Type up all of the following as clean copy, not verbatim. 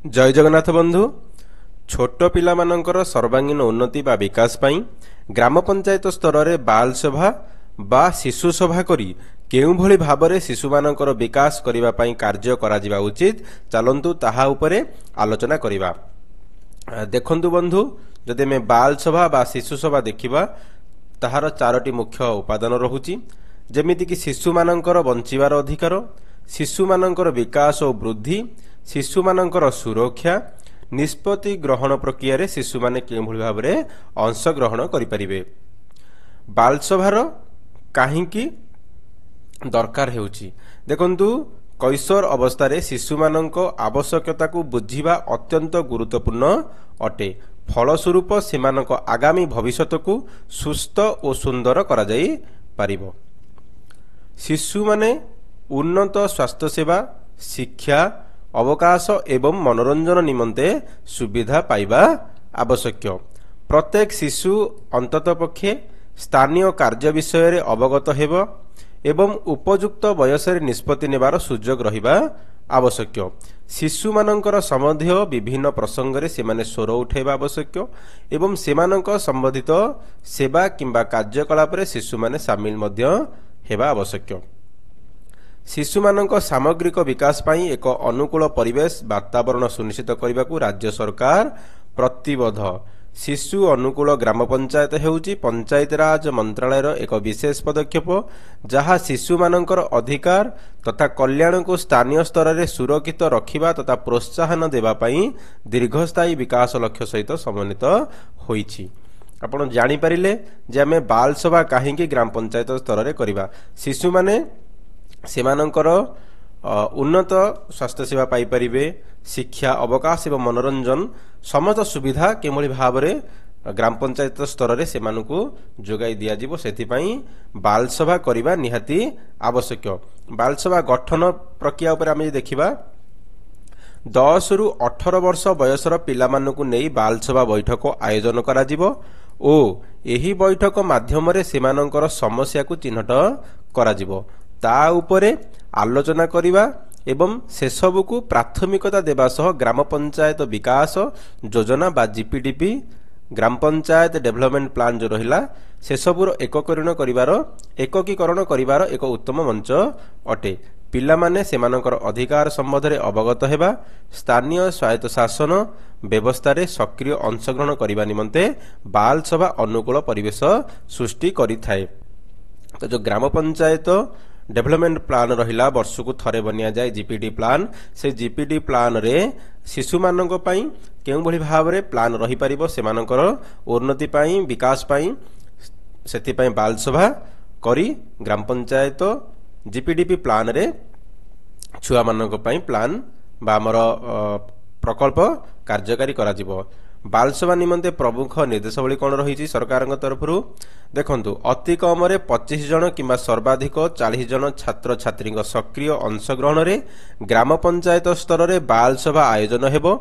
जय जगन्नाथ बंधु छोट पिलामानंकर सर्वांगीन उन्नति बा विकास पाई ग्राम पंचायत स्तर रे बाल सभा बा शिशु सभा करी केउ भली भाबरे शिशु मानंकर विकास करिवा पाई कार्य करा जिबा उचित चलंतु ताहा उपरे आलोचना करिवा। देखंतु बंधु जदि में बाल सभा बा शिशु सभा देखिबा ताहार चारोटी मुख्य उपादान रहुची जेमिति कि शिशु मानंकर बंचिबार अधिकार, शिशु मानंकर विकास और वृद्धि, शिशु मानंकर सुरक्षा, निष्पत्ति ग्रहण प्रक्रिया रे शिशु माने के भली भाबरे अंश ग्रहण करि परिबे। बाल सभार काहींकी दरकार हेउची देखंतु कैशोर अवस्था रे शिशु मानंको आवश्यकता को बुझिबा अत्यंत गुरुत्वपूर्ण अटे। फलस्वरूप सेमानंको आगामी भविष्यत को सुस्थ और सुंदर करा जाई पारिबो। शिशु माने उन्नत स्वास्थ्य सेवा, शिक्षा, अवकाश एवं मनोरंजन निमंते सुविधा पाइबा आवश्यक। प्रत्येक शिशु अंतत पक्षे स्थानीय कार्य विषय रे अवगत हेबो एवं उपयुक्त बयस रे निष्पत्ति नेबार सुযোগ रहिबा आवश्यक। शिशु मानंकर संबंधी विभिन्न प्रसंग रे सेमाने स्वर उठेबा आवश्यक एवं सेमानंक संबंधित सेवा किंबा कार्यकलाप रे शिशु माने शामिल मध्य हेबा आवश्यक। शिशु मानंक सामग्रिक विकास पाई एक अनुकूल परिवेश वातावरण सुनिश्चित करने को राज्य सरकार प्रतिबद्ध। शिशु अनुकूल ग्राम पंचायत हेउची पंचायत राज मंत्रालय एक विशेष पदक्षेप जहाँ शिशु मानंकर अधिकार तथा कल्याण को स्थानीय स्तर में सुरक्षित रखिबा तथा प्रोत्साहन देबा पाई दीर्घस्थायी विकास लक्ष्य सहित समन्वित होईची। आपण जानि परिले जे आमे बाल सभा काहींकी ग्राम पंचायत स्तर में करिबा। शिशु माने सेमानंकर उन्नत स्वास्थ्य सेवा पाई परिबे, शिक्षा, अवकाश एवं मनोरंजन समस्त सुविधा केमोली भाबरे ग्राम पंचायत स्तर रे सेमानकु जोगाई दिया जिवो। सेथिपाई बाल सभा करिबा निहाती आवश्यक। बाल सभा गठन प्रक्रिया उपर आमे देखिबा 10 रु 18 वर्ष बयसर पिलामानकु नेई बाल सभा बैठक आयोजन करा जिवो ओ एही बैठक माध्यम रे सेमानंकर समस्या को चिन्हट करा जिवो। ता उपरे आलोचना करिबा एवं से सबु को प्राथमिकता देबा सह ग्राम पंचायत विकास योजना बा जीपीडीपी ग्राम पंचायत डेवलपमेंट प्लान जो रहिला से सबुर एकीकरण करिवार एक उत्तम मंच अटे। पिला माने सेमानकर अधिकार संबंध रे अवगत हेबा, स्थानीय स्वायत्त शासन व्यवस्था रे सक्रिय अंशग्रहण करिबा निमंते बाल सभा अनुकूल परिवेश सृष्टि करिथाए। तो जो ग्राम पंचायत डेवलपमेंट प्लान रहिला वर्ष को थरे बनिया जाए जीपीडी प्लान, से जीपीडी प्लान रे शिशु मानक पई केउ भली भाबरे प्लान रही परिबो सेमानकर उन्नति पई विकास पई सेति पई बाल सभा करी ग्राम पंचायत जीपीडीपी प्लान रे छुआ मानक पई प्लान बा हमर प्रकल्प कार्यकारी करा जिवो। बाल सभा निमंते प्रमुख निर्देशावली कौन रही सरकार तरफ देखंतु अति कम 25 जन किंबा सर्वाधिक 40 जन छात्र छात्री सक्रिय अंशग्रहण रे ग्राम पंचायत स्तर रे बाल सभा आयोजन हेबो।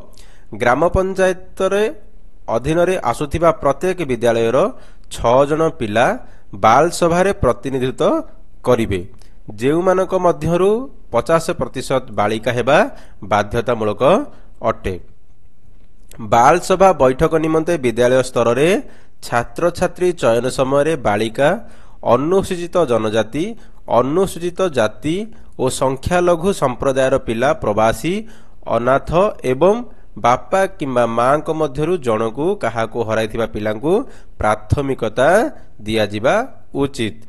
ग्राम पंचायत रे अधीन रे आसुथिबा प्रत्येक विद्यालय 6 जन पिला बाल सभा रे प्रतिनिधित्व करिवे, जेउ मानक मध्यरु 50% बालिका हेबा बाध्यतामूलक अटे। बाल सभा बैठक निमंते विद्यालय स्तर रे छात्र छात्री चयन समय बालिका, अनुसूचित जनजाति, अनुसूचित जाति और संख्यालघु संप्रदायर पिला, प्रवासी, अनाथ एवं बापा किंबा मां को मध्यरु जनकु काहाको हराइथिबा पिलांकु प्राथमिकता दिया जिबा उचित।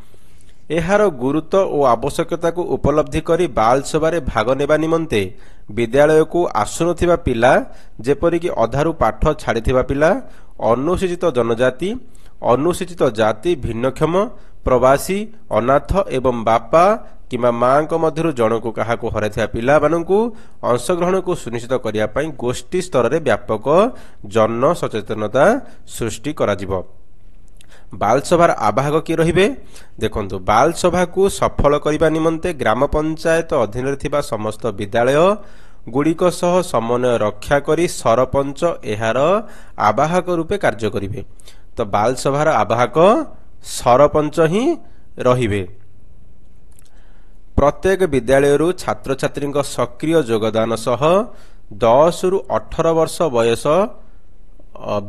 एहार गुरुत्व और आवश्यकता को उपलब्धि करी बाल सभा रे भाग नेबा निमंते विद्यालय को आसुनथिबा पिला, जेपरिक अधारु पाठ छाड़िथिबा पिला, अनुसूचित जनजाति, अनुसूचित जाति, भिन्नक्षम, प्रवासी, अनाथ एवं बापा किंबा मां को मध्यरु जनकु काहाको हराइथिबा पिला मानकु अंशग्रहण को सुनिश्चित करिया पई गोष्ठी स्तर रे व्यापक जन सचेतनता सृष्टि करा जिवो। बाल सभार आवाहक किए रहिबे देखंतु बाल सभा को सफल करिबा निमंते ग्राम पंचायत अधीन रे थिबा समस्त विद्यालय गुड़िक सह समन्वय रक्षा करी सरपंच एहार आवाहक रूपे कार्य करिवे। तो बाल सभार आवाहक सरपंच ही रहिबे। प्रत्येक विद्यालय छात्र छात्री सक्रिय योगदान सह 10 ରୁ 18 ବର୍ଷ ବୟସ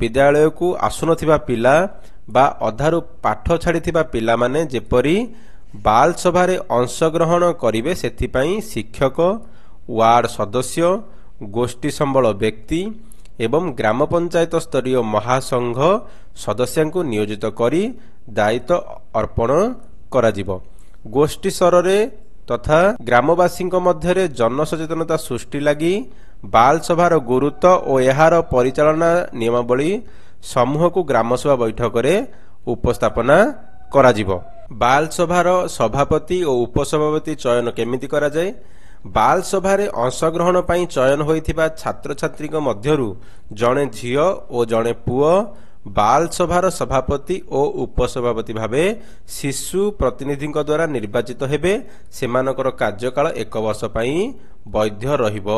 ବିଦ୍ୟାଳୟକୁ ଆସୁନଥିବା ପିଲା ବା ଅଧାରୁ ପାଠ ଛାଡ଼ିଥିବା ପିଲାମାନେ ଯେପରି ବାଲ ସଭାରେ ଅଂଶଗ୍ରହଣ କରିବେ ସେଥିପାଇଁ ଶିକ୍ଷକ, ୱାର୍ଡ ସଦସ୍ୟ, ଗୋଷ୍ଠୀ ସମ୍ବଳ ବ୍ୟକ୍ତି ଏବଂ ଗ୍ରାମ ପଞ୍ଚାୟତ ସ୍ତରୀୟ ମହାସଂଘ ସଦସ୍ୟଙ୍କୁ ନିୟୋଜିତ କରି ଦାୟିତ୍ୱ ଅର୍ପଣ କରାଯିବ। ଗୋଷ୍ଠୀ ସ୍ତରରେ ତଥା ଗ୍ରାମବାସୀଙ୍କ ମଧ୍ୟରେ ଜନସଚେତନତା ସୃଷ୍ଟି ଲାଗି ବାଲ ସଭାର ଗୁରୁତ୍ୱ ଓ ଏହାର ପରିଚାଳନା ନିୟମାବଳୀ ସମୂହକୁ ଗ୍ରାମସଭା ବୈଠକରେ ଉପସ୍ଥାପନା କରାଯିବ। ବାଲ ସଭାର ସଭାପତି ଓ ଉପସଭାପତି ଚୟନ କେମିତି କରାଯାଏ? ବାଲ ସଭାରେ ଅଂଶଗ୍ରହଣ ପାଇଁ ଚୟନ ହୋଇଥିବା ଛାତ୍ରଛାତ୍ରୀଙ୍କ ମଧ୍ୟରୁ ଜଣେ ଝିଅ ଓ ଜଣେ ପୁଅ ବାଲ ସଭାର ସଭାପତି ଓ ଉପସଭାପତି ଭାବେ ଶିଶୁ ପ୍ରତିନିଧିଙ୍କ ଦ୍ୱାରା ନିର୍ବାଚିତ ହେବେ। ସେମାନଙ୍କର କାର୍ଯ୍ୟକାଳ 1 ବର୍ଷ ପାଇଁ ବୈଧ ରହିବ।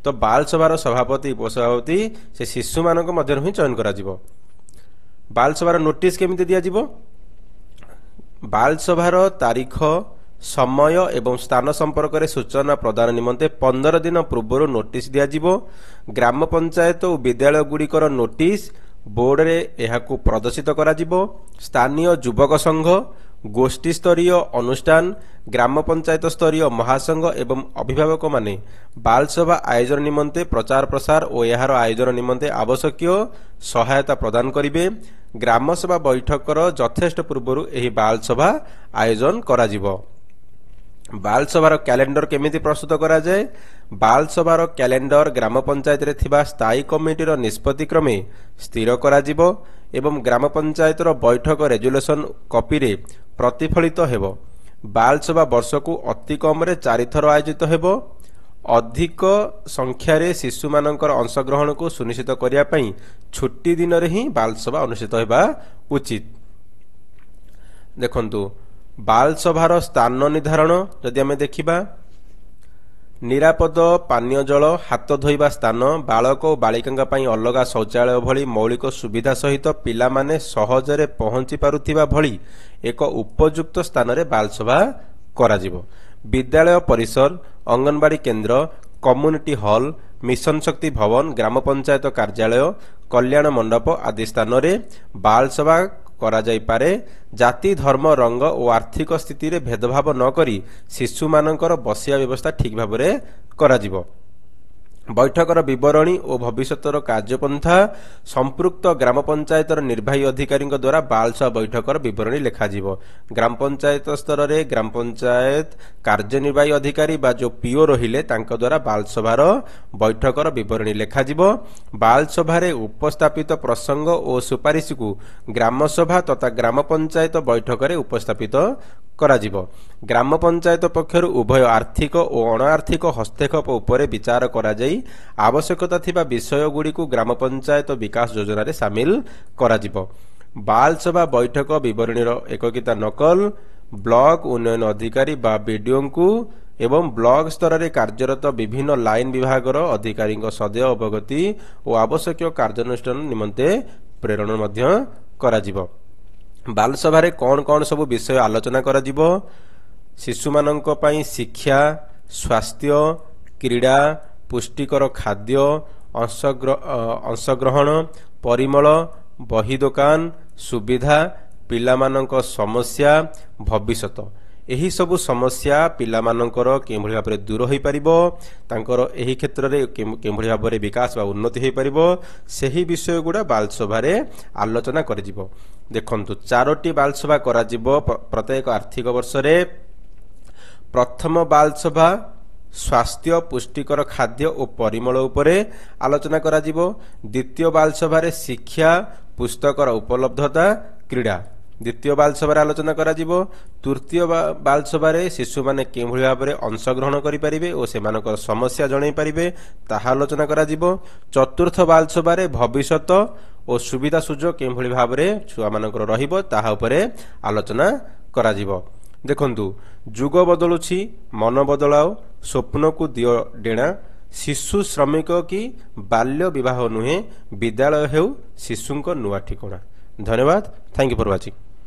ତ ବାଲ ସଭାର ସଭାପତି ଉପସଭାପତି ସେ ଶିଶୁମାନଙ୍କ ମଧ୍ୟରୁ ହିଁ ଚୟନ କରାଯିବ। ବାଲ ସଭାର ନୋଟିସ କେମିତି ଦିଆଯିବ? ବାଲ ସଭାର ତାରିଖ, ସମୟ ଏବଂ ସ୍ଥାନ ସମ୍ପର୍କରେ ସୂଚନା ପ୍ରଦାନ ନିମନ୍ତେ 15 ଦିନ ପୂର୍ବରୁ ନୋଟିସ ଦିଆଯିବ। ଗ୍ରାମ ପଞ୍ଚାୟତ ଓ ବିଦ୍ୟାଳୟ ଗୁଡ଼ିକର ନୋଟିସ ବୋର୍ଡରେ ଏହାକୁ ପ୍ରଦର୍ଶିତ କରାଯିବ। ସ୍ଥାନୀୟ ଯୁବକ ସଂଘ, ଗୋଷ୍ଠୀ ସ୍ତରୀୟ ଅନୁଷ୍ଠାନ, ଗ୍ରାମ ପଞ୍ଚାୟତ ସ୍ତରୀୟ ମହାସଂଘ ଏବଂ ଅଭିଭାବକମାନେ ବାଲସଭା ଆୟୋଜନ ନିମନ୍ତେ ପ୍ରଚାର ପ୍ରସାର ଓ ଏହାର ଆୟୋଜନ ନିମନ୍ତେ ଆବଶ୍ୟକୀୟ ସହାୟତା ପ୍ରଦାନ କରିବେ। ଗ୍ରାମସଭା ବୈଠକର ଯଥେଷ୍ଟ ପୂର୍ବରୁ ଏହି ବାଲସଭା ଆୟୋଜନ କରାଯିବ। ବାଲସଭାର କ୍ୟାଲେଣ୍ଡର କେମିତି ପ୍ରସ୍ତୁତ କରାଯାଏ? ବାଲସଭାର କ୍ୟାଲେଣ୍ଡର ଗ୍ରାମ ପଞ୍ଚାୟତରେ ଥିବା ସ୍ଥାୟୀ କମିଟିର ନିଷ୍ପତ୍ତି କ୍ରମେ ସ୍ଥିର କରାଯିବ ଏବଂ ଗ୍ରାମ ପଞ୍ଚାୟତର ବୈଠକ ରେଜୁଲେସନ କପିରେ ପ୍ରତିଫଳିତ ହେବ। ବାଲସଭା ବର୍ଷକୁ ଅତି କମରେ 4 ଥର ଆୟୋଜିତ ହେବ। ଅଧିକ ସଂଖ୍ୟାରେ ଶିଶୁମାନଙ୍କର ଅଂଶଗ୍ରହଣକୁ ସୁନିଶ୍ଚିତ କରିବା ପାଇଁ ଛୁଟି ଦିନରେ ହିଁ ବାଲସଭା ଅନୁଷ୍ଠିତ ହେବା ଉଚିତ। ଦେଖନ୍ତୁ, ବାଲସଭାର ସ୍ଥାନ ନିର୍ଦ୍ଧାରଣ ଯଦି ଆମେ ଦେଖିବା, ନିରାପଦ ପାନୀୟ ଜଳ, ହାତ ଧୋଇବା ସ୍ଥାନ, ବାଳକ ଓ ବାଳିକାଙ୍କ ପାଇଁ ଅଲଗା ଶୌଚାଳୟ ଭଳି ମୌଳିକ ସୁବିଧା ସହିତ ପିଲାମାନେ ସହଜରେ ପହଞ୍ଚି ପାରୁଥିବା ଭଳି ଏକ ଉପଯୁକ୍ତ ସ୍ଥାନରେ ବାଲସଭା କରାଯିବ। ବିଦ୍ୟାଳୟ ପରିସର, ଅଙ୍ଗନବାଡି କେନ୍ଦ୍ର, କମ୍ୟୁନିଟି ହଲ, ମିଶନ ଶକ୍ତି ଭବନ, ଗ୍ରାମ ପଞ୍ଚାୟତ କାର୍ଯ୍ୟାଳୟ, କଲ୍ୟାଣ ମଣ୍ଡପ ଆଦି ସ୍ଥାନରେ ବାଲସଭା କରାଯାଇପାରେ। ଜାତି, ଧର୍ମ, ରଙ୍ଗ ଓ ଆର୍ଥିକ ସ୍ଥିତିରେ ଭେଦଭାବ ନକରି ଶିଶୁମାନଙ୍କର ବସିବା ବ୍ୟବସ୍ଥା ଠିକ୍ ଭାବରେ କରାଯିବ। ବୈଠକର ବିବରଣୀ ଓ ଭବିଷ୍ୟତର କାର୍ଯ୍ୟପନ୍ଥା ସମ୍ପୃକ୍ତ ଗ୍ରାମ ପଞ୍ଚାୟତର ନିର୍ବାହୀ ଅଧିକାରୀଙ୍କ ଦ୍ୱାରା ବାଲସଭା ବୈଠକର ବିବରଣୀ ଲେଖାଯିବ। ଗ୍ରାମ ପଞ୍ଚାୟତ ସ୍ତରରେ ଗ୍ରାମ ପଞ୍ଚାୟତ କାର୍ଯ୍ୟନିର୍ବାହୀ ଅଧିକାରୀ ବା ଯେଉଁ ପିଓ ରହିଲେ ତାଙ୍କ ଦ୍ୱାରା ବାଲସଭାର ବୈଠକର ବିବରଣୀ ଲେଖାଯିବ। ବାଲସଭାରେ ଉପସ୍ଥାପିତ ପ୍ରସଙ୍ଗ ଓ ସୁପାରିଶକୁ ଗ୍ରାମସଭା ତଥା ଗ୍ରାମ ପଞ୍ଚାୟତ ବୈଠକରେ ଉପସ୍ଥାପିତ କରାଯିବ। ଗ୍ରାମ ପଞ୍ଚାୟତ ପକ୍ଷରୁ ଉଭୟ ଆର୍ଥିକ ଓ ଅଣଆର୍ଥିକ ହସ୍ତକ୍ଷେପ ଉପରେ ବିଚାର କରାଯାଇ ଆବଶ୍ୟକତା ଥିବା ବିଷୟଗୁଡ଼ିକୁ ଗ୍ରାମ ପଞ୍ଚାୟତ ବିକାଶ ଯୋଜନାରେ ସାମିଲ କରାଯିବ। ବାଲସଭା ବୈଠକ ବିବରଣୀର ଏକକିତା ନକଲ ବ୍ଲକ ଉନ୍ନୟନ ଅଧିକାରୀ ବା ବିଡିଓଙ୍କୁ ଏବଂ ବ୍ଲକ ସ୍ତରରେ କାର୍ଯ୍ୟରତ ବିଭିନ୍ନ ଲାଇନ ବିଭାଗର ଅଧିକାରୀଙ୍କ ସଦୟ ଅବଗତି ଓ ଆବଶ୍ୟକୀୟ କାର୍ଯ୍ୟାନୁଷ୍ଠାନ ନିମନ୍ତେ ପ୍ରେରଣ ମଧ୍ୟ କରାଯିବ। ବାଲସଭାରେ କ'ଣ କ'ଣ ସବୁ ବିଷୟ ଆଲୋଚନା କରାଯିବ? ଶିଶୁମାନଙ୍କ ପାଇଁ ଶିକ୍ଷା, ସ୍ୱାସ୍ଥ୍ୟ, କ୍ରୀଡ଼ା, ପୁଷ୍ଟିକର ଖାଦ୍ୟ, ଅଂଶଗ୍ରହଣ, ପରିମଳ, ବହି ଦୋକାନ, ସୁବିଧା, ପିଲାମାନଙ୍କ ସମସ୍ୟା, ଭବିଷ୍ୟତ। ଏହି ସବୁ ସମସ୍ୟା ପିଲାମାନଙ୍କର କେଉଁଭଳି ଭାବରେ ଦୂର ହୋଇପାରିବ, ତାଙ୍କର ଏହି କ୍ଷେତ୍ରରେ କେଉଁଭଳି ଭାବରେ ବିକାଶ ବା ଉନ୍ନତି ହୋଇପାରିବ, ସେହି ବିଷୟଗୁଡ଼ା ବାଲସଭାରେ ଆଲୋଚନା କରାଯିବ। ଦେଖନ୍ତୁ, 4ଟି ବାଲସଭା କରାଯିବ ପ୍ରତ୍ୟେକ ଆର୍ଥିକ ବର୍ଷରେ। ପ୍ରଥମ ବାଲସଭା ସ୍ୱାସ୍ଥ୍ୟ, ପୁଷ୍ଟିକର ଖାଦ୍ୟ ଓ ପରିମଳ ଉପରେ ଆଲୋଚନା କରାଯିବ। ଦ୍ୱିତୀୟ ବାଲସଭାରେ ଶିକ୍ଷା, ପୁସ୍ତକର ଉପଲବ୍ଧତା, କ୍ରୀଡ଼ା ଦ୍ୱିତୀୟ ବାଲସଭାରେ ଆଲୋଚନା କରାଯିବ। ତୃତୀୟ ବାଲସଭାରେ ଶିଶୁମାନେ କେଉଁଭଳି ଭାବରେ ଅଂଶଗ୍ରହଣ କରିପାରିବେ ଓ ସେମାନଙ୍କର ସମସ୍ୟା ଜଣାଇ ପାରିବେ ତାହା ଆଲୋଚନା କରାଯିବ। ଚତୁର୍ଥ ବାଲସଭାରେ ଭବିଷ୍ୟତ ଓ ସୁବିଧା ସୁଯୋଗ କେଉଁଭଳି ଭାବରେ ଛୁଆମାନଙ୍କର ରହିବ ତାହା ଉପରେ ଆଲୋଚନା କରାଯିବ। ଦେଖନ୍ତୁ, ଯୁଗ ବଦଳୁଛି, ମନ ବଦଳାଅ, ସ୍ୱପ୍ନକୁ ଦିଅ ଡେଣା। ଶିଶୁ ଶ୍ରମିକ କି ବାଲ୍ୟ ବିବାହ ନୁହେଁ, ବିଦ୍ୟାଳୟ ହେଉ ଶିଶୁଙ୍କ ନୂଆ ଠିକଣା। ଧନ୍ୟବାଦ। Thank you for watching.